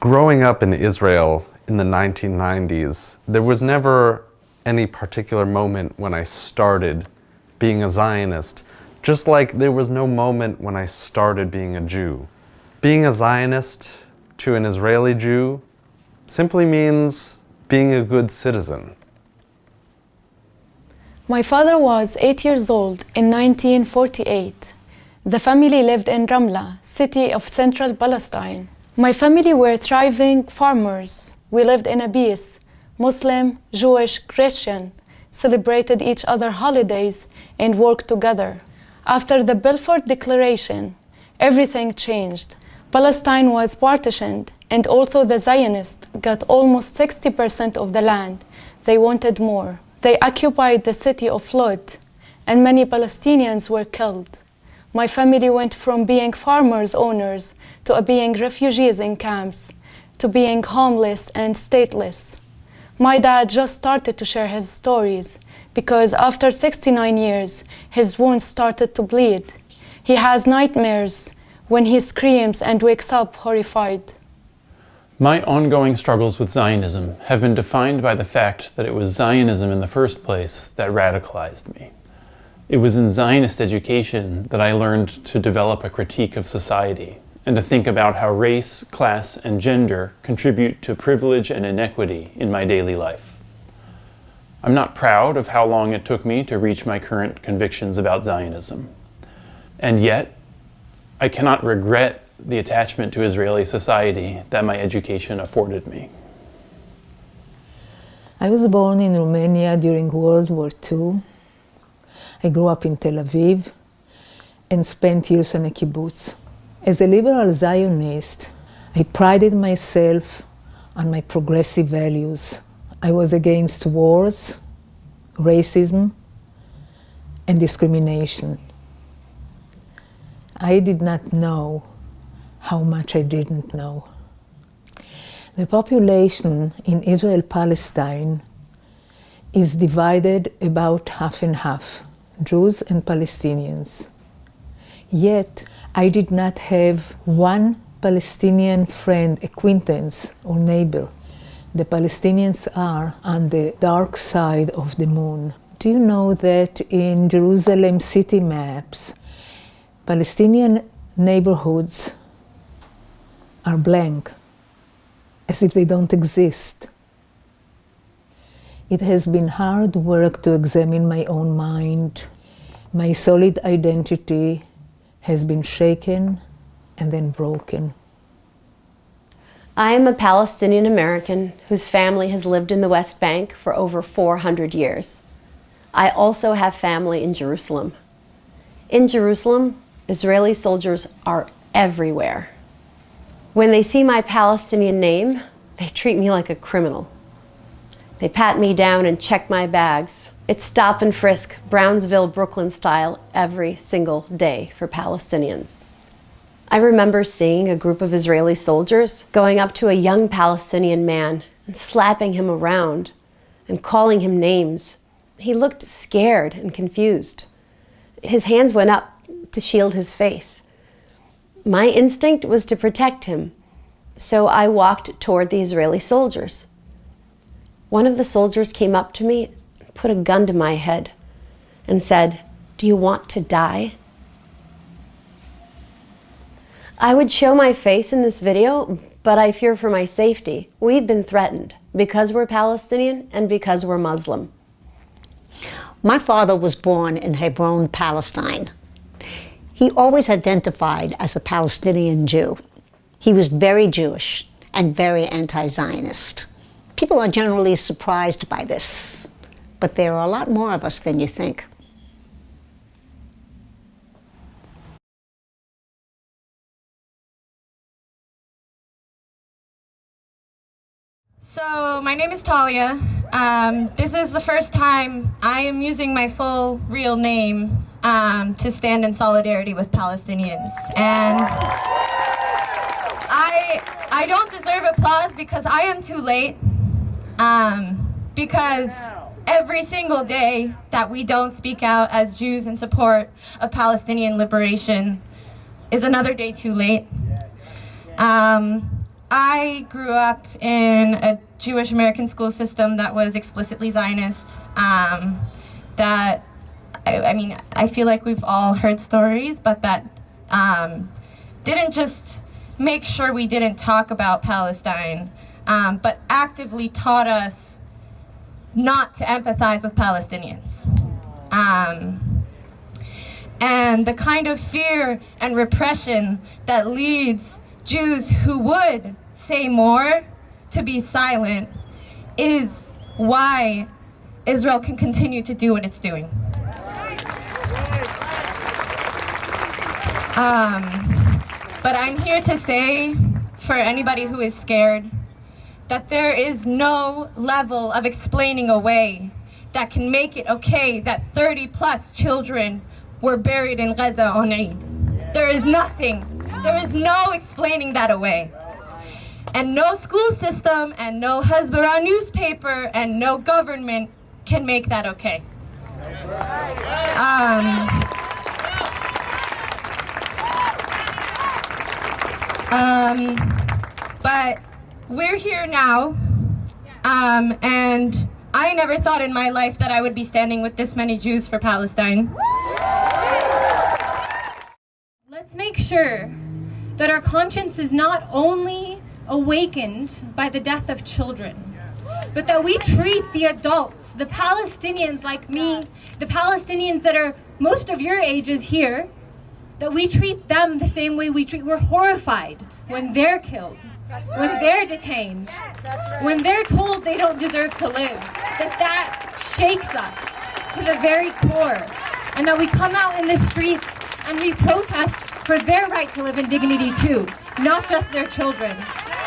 Growing up in Israel in the 1990s, there was never any particular moment when I started being a Zionist, just like there was no moment when I started being a Jew. Being a Zionist to an Israeli Jew simply means being a good citizen. My father was 8 years old in 1948. The family lived in Ramla, city of central Palestine. My family were thriving farmers. We lived in a peace. Muslim, Jewish, Christian, celebrated each other holidays and worked together. After the Balfour Declaration, everything changed. Palestine was partitioned, and although the Zionists got almost 60% of the land, they wanted more. They occupied the city of Lod, and many Palestinians were killed. My family went from being farmers owners to being refugees in camps, to being homeless and stateless. My dad just started to share his stories because after 69 years, his wounds started to bleed. He has nightmares when he screams and wakes up horrified. My ongoing struggles with Zionism have been defined by the fact that it was Zionism in the first place that radicalized me. It was in Zionist education that I learned to develop a critique of society and to think about how race, class, and gender contribute to privilege and inequity in my daily life. I'm not proud of how long it took me to reach my current convictions about Zionism. And yet, I cannot regret the attachment to Israeli society that my education afforded me. I was born in Romania during World War II. I grew up in Tel Aviv and spent years on a kibbutz. As a liberal Zionist, I prided myself on my progressive values. I was against wars, racism, and discrimination. I did not know how much I didn't know. The population in Israel-Palestine is divided about half and half. Jews and Palestinians. Yet, I did not have one Palestinian friend, acquaintance, or neighbor. The Palestinians are on the dark side of the moon. Do you know that in Jerusalem city maps, Palestinian neighborhoods are blank, as if they don't exist? It has been hard work to examine my own mind. My solid identity has been shaken and then broken. I am a Palestinian American whose family has lived in the West Bank for over 400 years. I also have family in Jerusalem. In Jerusalem, Israeli soldiers are everywhere. When they see my Palestinian name, they treat me like a criminal. They pat me down and check my bags. It's stop and frisk, Brownsville, Brooklyn style, every single day for Palestinians. I remember seeing a group of Israeli soldiers going up to a young Palestinian man and slapping him around and calling him names. He looked scared and confused. His hands went up to shield his face. My instinct was to protect him, so I walked toward the Israeli soldiers. One of the soldiers came up to me, put a gun to my head, and said, "Do you want to die?" I would show my face in this video, but I fear for my safety. We've been threatened because we're Palestinian and because we're Muslim. My father was born in Hebron, Palestine. He always identified as a Palestinian Jew. He was very Jewish and very anti-Zionist. People are generally surprised by this, but there are a lot more of us than you think. So my name is Talia. This is the first time I am using my full real name to stand in solidarity with Palestinians. And I don't deserve applause because I am too late. Because every single day that we don't speak out as Jews in support of Palestinian liberation is another day too late. I grew up in a Jewish American school system that was explicitly Zionist. I feel like we've all heard stories, but that didn't just make sure we didn't talk about Palestine, but actively taught us not to empathize with Palestinians. And the kind of fear and repression that leads Jews who would say more to be silent is why Israel can continue to do what it's doing. But I'm here to say, for anybody who is scared, that there is no level of explaining away that can make it okay that 30+ children were buried in Gaza on Eid. There is nothing. There is no explaining that away. And no school system and no Hasbara newspaper and no government can make that okay. But we're here now, and I never thought in my life that I would be standing with this many Jews for Palestine. Let's make sure that our conscience is not only awakened by the death of children, but that we treat the adults, the Palestinians like me, the Palestinians that are most of your ages here, that we treat them the same way we're horrified when they're killed, when they're detained, when they're told they don't deserve to live, that shakes us to the very core, and that we come out in the streets and we protest for their right to live in dignity too, not just their children.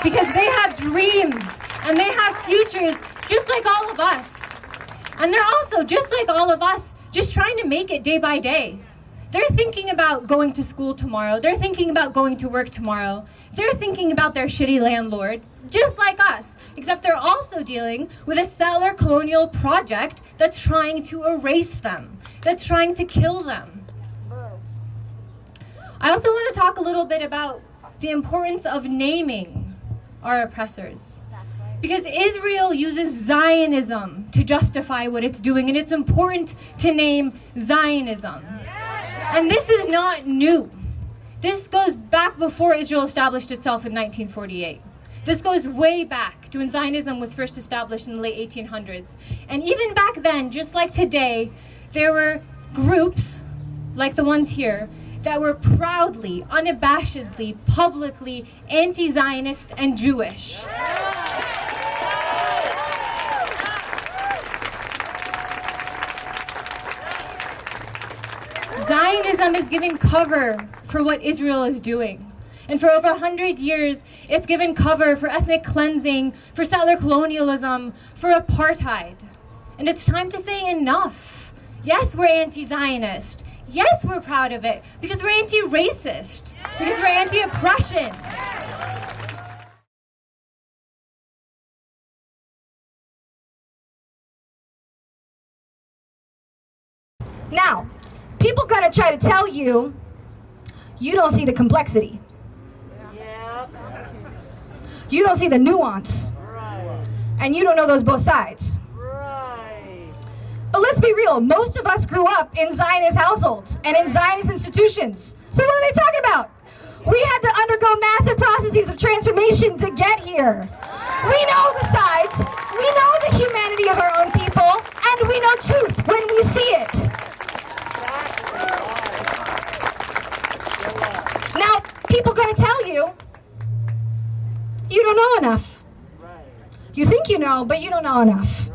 Because they have dreams and they have futures just like all of us. And they're also just like all of us, just trying to make it day by day. They're thinking about going to school tomorrow. They're thinking about going to work tomorrow. They're thinking about their shitty landlord, just like us, except they're also dealing with a settler colonial project that's trying to erase them, that's trying to kill them. I also want to talk a little bit about the importance of naming our oppressors. Because Israel uses Zionism to justify what it's doing, and it's important to name Zionism. And this is not new. This goes back before Israel established itself in 1948. This goes way back to when Zionism was first established in the late 1800s. And even back then, just like today, there were groups, like the ones here, that were proudly, unabashedly, publicly anti-Zionist and Jewish. Zionism is giving cover for what Israel is doing. And for over 100 years, It's given cover for ethnic cleansing, for settler colonialism, for apartheid. And it's time to say enough. Yes, we're anti-Zionist. Yes, we're proud of it, because we're anti-racist, because we're anti-oppression. Now, people gonna try to tell you, you don't see the complexity. You don't see the nuance. And you don't know those both sides. But let's be real, most of us grew up in Zionist households and in Zionist institutions. So what are they talking about? We had to undergo massive processes of transformation to get here. We know the sides, we know the humanity of our own people, and we know truth when we see it. Now, people gonna tell you, you don't know enough. You think you know, but you don't know enough.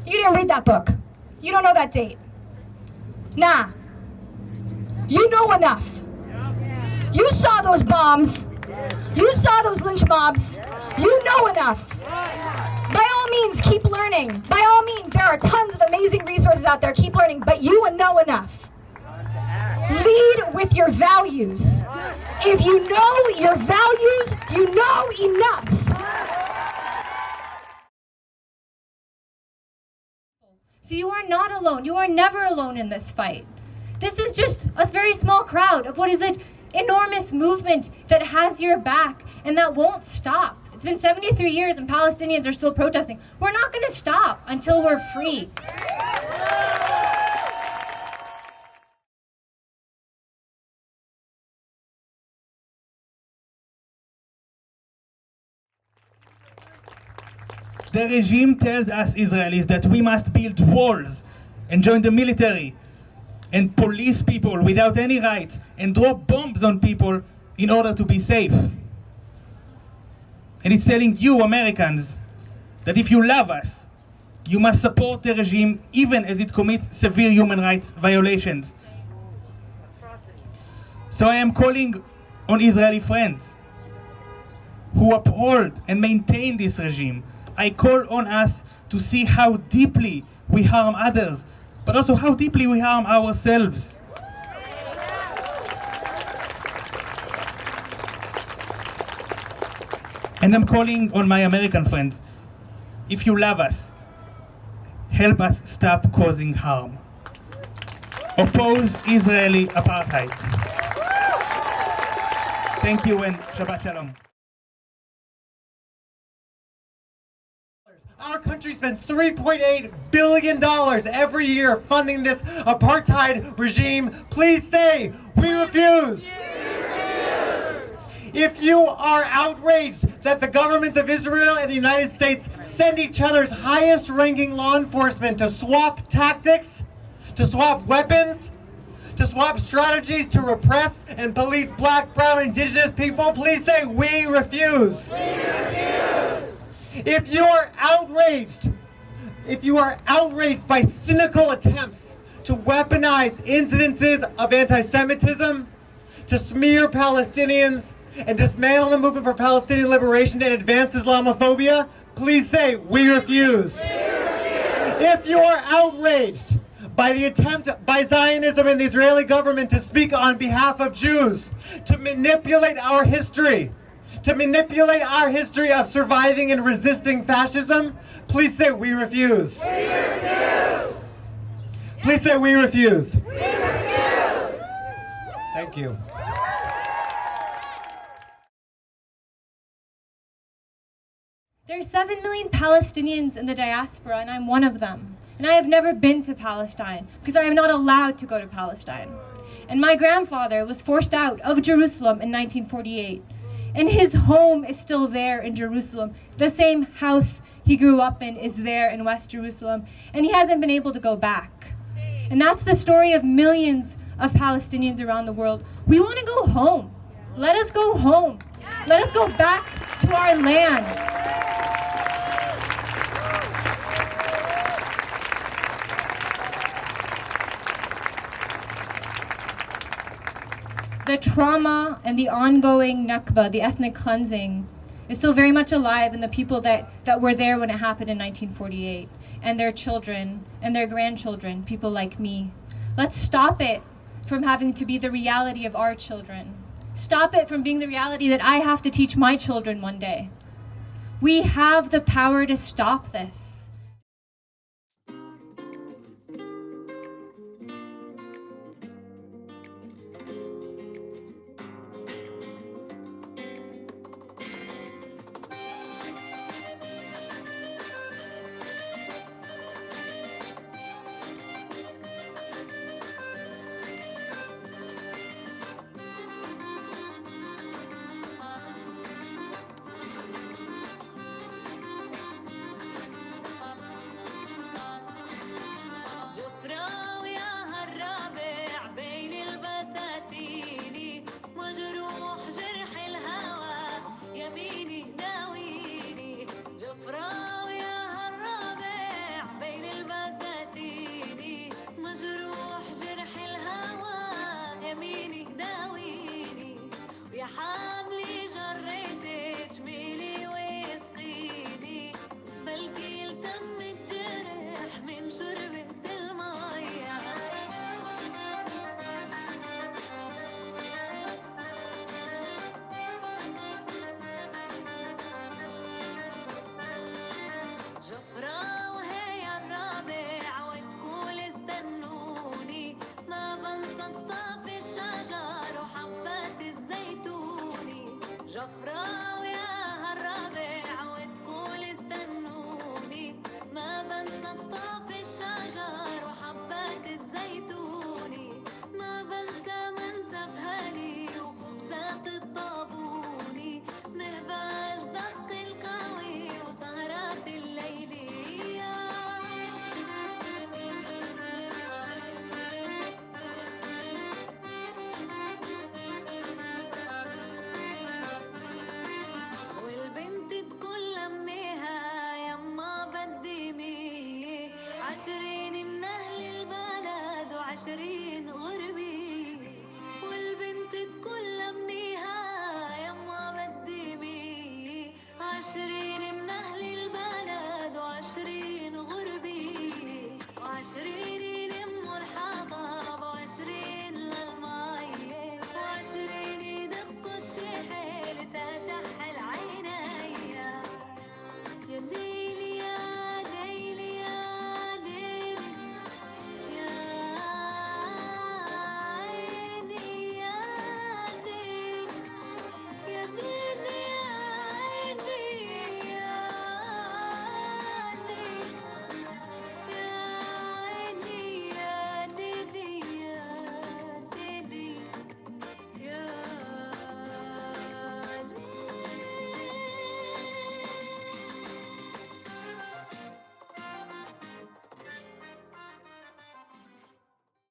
You didn't read that book. You don't know that date. Nah. You know enough. You saw those bombs. You saw those lynch mobs. You know enough. By all means, keep learning. By all means, there are tons of amazing resources out there. Keep learning, but you know enough. Lead with your values. If you know your values, you know enough. So you are not alone. You are never alone in this fight. This is just a very small crowd of what is an enormous movement that has your back and that won't stop. It's been 73 years and Palestinians are still protesting. We're not going to stop until we're free. The regime tells us Israelis that we must build walls and join the military and police people without any rights and drop bombs on people in order to be safe. And it's telling you, Americans, that if you love us, you must support the regime even as it commits severe human rights violations. So I am calling on Israeli friends who uphold and maintain this regime. I call on us to see how deeply we harm others, but also how deeply we harm ourselves. And I'm calling on my American friends, if you love us, help us stop causing harm. Oppose Israeli apartheid. Thank you and Shabbat Shalom. Our country spends $3.8 billion every year funding this apartheid regime. Please say, we refuse. If you are outraged that the governments of Israel and the United States send each other's highest ranking law enforcement to swap tactics, to swap weapons, to swap strategies to repress and police black, brown, indigenous people, please say, we refuse. We refuse. If you are outraged by cynical attempts to weaponize incidences of anti-Semitism, to smear Palestinians, and dismantle the movement for Palestinian liberation and advance Islamophobia, please say, we refuse. We refuse. If you are outraged by the attempt by Zionism and the Israeli government to speak on behalf of Jews, to manipulate our history, of surviving and resisting fascism, please say, we refuse. We refuse. Please say, we refuse. We refuse. Thank you. There's 7 million Palestinians in the diaspora, and I'm one of them. And I have never been to Palestine because I am not allowed to go to Palestine. And my grandfather was forced out of Jerusalem in 1948. And his home is still there in Jerusalem. The same house he grew up in is there in West Jerusalem. And he hasn't been able to go back. And that's the story of millions of Palestinians around the world. We want to go home. Let us go home. Let us go back to our land. The trauma and the ongoing Nakba, the ethnic cleansing, is still very much alive in the people that were there when it happened in 1948, and their children and their grandchildren, people like me. Let's stop it from having to be the reality of our children. Stop it from being the reality that I have to teach my children one day. We have the power to stop this.